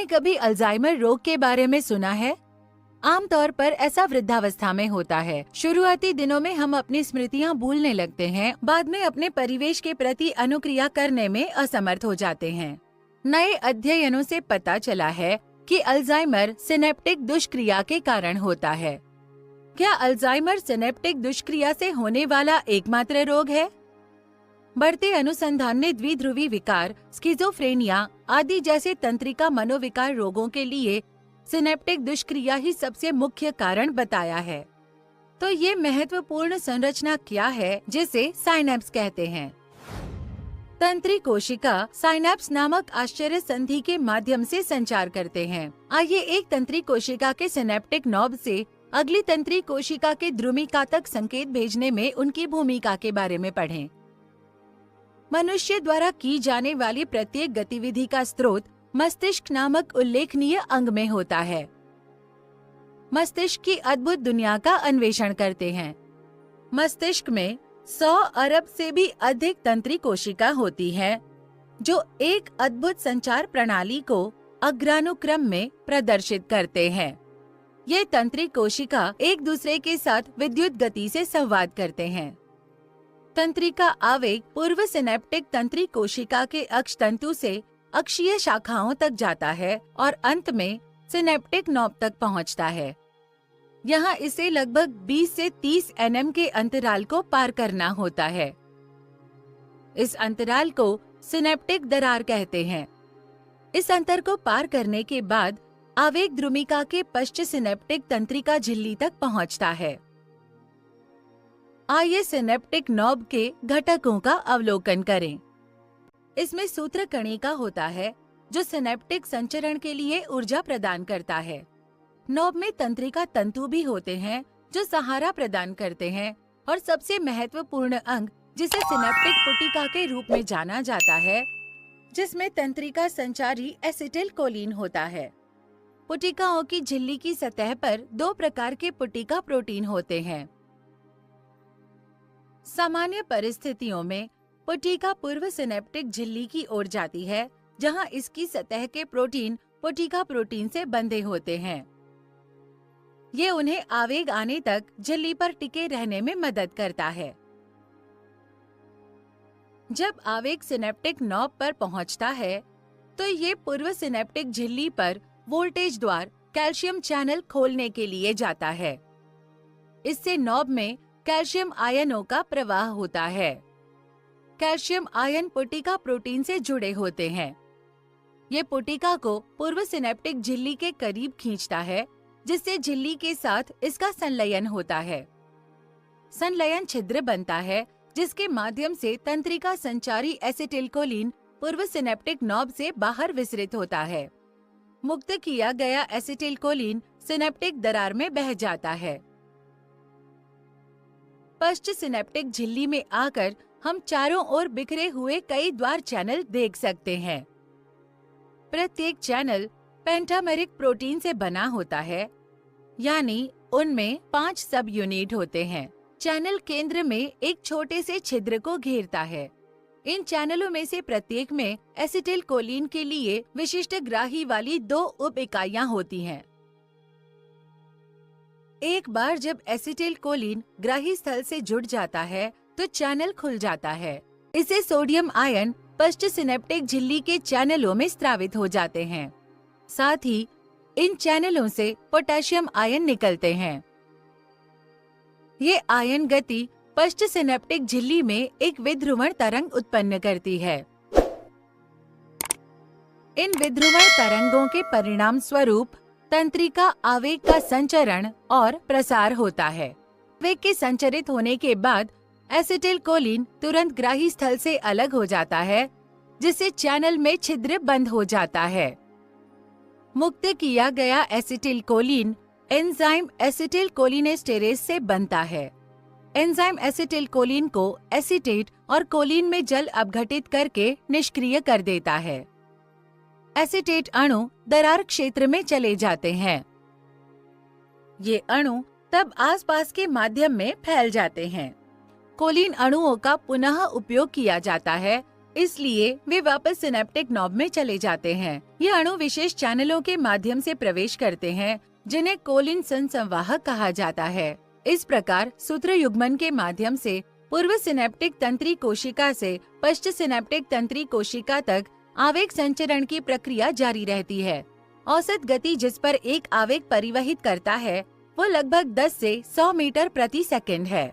आपने कभी अल्जाइमर रोग के बारे में सुना है? आमतौर पर ऐसा वृद्धावस्था में होता है। शुरुआती दिनों में हम अपनी स्मृतियां भूलने लगते हैं, बाद में अपने परिवेश के प्रति अनुक्रिया करने में असमर्थ हो जाते हैं। नए अध्ययनों से पता चला है कि अल्जाइमर सिनेप्टिक दुष्क्रिया के कारण होता है। क्या अल्जाइमर सिनेप्टिक दुष्क्रिया से होने वाला एकमात्र रोग है? बढ़ते अनुसंधान ने द्विध्रुवी विकार, स्किज़ोफ्रेनिया आदि जैसे तंत्रिका मनोविकार रोगों के लिए सिनेप्टिक दुष्क्रिया ही सबसे मुख्य कारण बताया है। तो ये महत्वपूर्ण संरचना क्या है जिसे साइनेप्स कहते हैं? तंत्री कोशिका साइनेप्स नामक आश्चर्य संधि के माध्यम से संचार करते हैं। आइए एक तंत्री कोशिका के सिनेप्टिक नॉब से अगली तंत्री कोशिका के द्रुमिका तक संकेत भेजने में उनकी भूमिका के बारे में पढ़ें। मनुष्य द्वारा की जाने वाली प्रत्येक गतिविधि का स्रोत मस्तिष्क नामक उल्लेखनीय अंग में होता है। मस्तिष्क की अद्भुत दुनिया का अन्वेषण करते हैं। मस्तिष्क में 100 अरब से भी अधिक तंत्री कोशिका होती हैं, जो एक अद्भुत संचार प्रणाली को अग्रानुक्रम में प्रदर्शित करते हैं। ये तंत्री कोशिका एक दूसरे के साथ विद्युत गति से संवाद करते हैं। तंत्रिका आवेग पूर्व सिनेप्टिक तंत्री कोशिका के अक्ष तंतु से अक्षीय शाखाओं तक जाता है और अंत में सिनेप्टिक नॉब तक पहुंचता है। यहाँ इसे लगभग 20 से 30 nm के अंतराल को पार करना होता है। इस अंतराल को सिनेप्टिक दरार कहते हैं। इस अंतर को पार करने के बाद आवेग द्रुमिका के पश्च सिनेप्टिक तंत्रिका झिल्ली तक पहुंचता है। आइए सिनेप्टिक नॉब के घटकों का अवलोकन करें। इसमें सूत्रकणिका होता है जो सिनेप्टिक संचरण के लिए ऊर्जा प्रदान करता है। नॉब में तंत्रिका तंतु भी होते हैं जो सहारा प्रदान करते हैं, और सबसे महत्वपूर्ण अंग जिसे सिनेप्टिक पुटिका के रूप में जाना जाता है, जिसमें तंत्रिका संचारी एसिटिलकोलिन होता है। पुटिकाओं की झिल्ली की सतह पर 2 प्रकार के पुटिका प्रोटीन होते हैं। सामान्य परिस्थितियों में पुटिका पूर्व सिनेप्टिक झिल्ली की ओर जाती है, जहां इसकी सतह के प्रोटीन पुटिका प्रोटीन से बंधे होते हैं। ये उन्हें आवेग आने तक झिल्ली पर टिके रहने में मदद करता है। जब आवेग सिनेप्टिक नॉब पर पहुंचता है, तो ये पूर्व सिनेप्टिक झिल्ली पर वोल्टेज द्वार कैल्शियम चैनल खोलने के लिए जाता है। इससे नॉब में कैल्शियम आयनों का प्रवाह होता है। कैल्शियम आयन पुटिका प्रोटीन से जुड़े होते हैं। ये पुटिका को पूर्व सिनेप्टिक झिल्ली के करीब खींचता है, जिससे झिल्ली के साथ इसका संलयन होता है। संलयन छिद्र बनता है, जिसके माध्यम से तंत्रिका संचारी एसिटिलकोलिन पूर्व सिनेप्टिक नॉब से बाहर विसरित होता है। मुक्त किया गया एसिटिलकोलिन सिनेप्टिक दरार में बह जाता है। पश्च सिनेप्टिक झिल्ली में आकर हम चारों ओर बिखरे हुए कई द्वार चैनल देख सकते हैं। प्रत्येक चैनल पेंटामेरिक प्रोटीन से बना होता है, यानी उनमें 5 सब यूनिट होते हैं। चैनल केंद्र में एक छोटे से छिद्र को घेरता है। इन चैनलों में से प्रत्येक में एसिटिलकोलिन के लिए विशिष्ट ग्राही वाली 2 उप इकाइयां होती हैं। एक बार जब एसिटिलकोलिन ग्राही स्थल से जुड़ जाता है, तो चैनल खुल जाता है। इसे सोडियम आयन पश्च सिनेप्टिक झिल्ली के चैनलों में स्रावित हो जाते हैं। साथ ही इन चैनलों से पोटेशियम आयन निकलते हैं। ये आयन गति पश्च सिनेप्टिक झिल्ली में एक विध्रुवण तरंग उत्पन्न करती है। इन विध्रुवण तरंगों के परिणाम स्वरूप तंत्रिका आवेग का संचरण और प्रसार होता है। आवेग के संचरित होने के बाद एसिटिलकोलिन तुरंत ग्राही स्थल से अलग हो जाता है, जिससे चैनल में छिद्र बंद हो जाता है। मुक्त किया गया एसिटिलकोलिन एंजाइम एसिटिलकोलिनेस्टेरेज से बनता है। एंजाइम एसिटिलकोलिन को एसीटेट और कोलिन में जल अपघटित करके निष्क्रिय कर देता है। एसीटेट अणु दरार क्षेत्र में चले जाते हैं। ये अणु तब आसपास के माध्यम में फैल जाते हैं। कोलिन अणुओं का पुनः उपयोग किया जाता है इसलिए वे वापस सिनेप्टिक नॉब में चले जाते हैं। ये अणु विशेष चैनलों के माध्यम से प्रवेश करते हैं जिन्हें कोलिन संवाहक कहा जाता है। इस प्रकार सूत्र युग्मन के माध्यम से पूर्व सिनेप्टिक तंत्री कोशिका से पश्च सिनेप्टिक तंत्री कोशिका तक आवेग संचरण की प्रक्रिया जारी रहती है। औसत गति जिस पर एक आवेग परिवहित करता है वो लगभग 10 से 100 मीटर प्रति सेकंड है।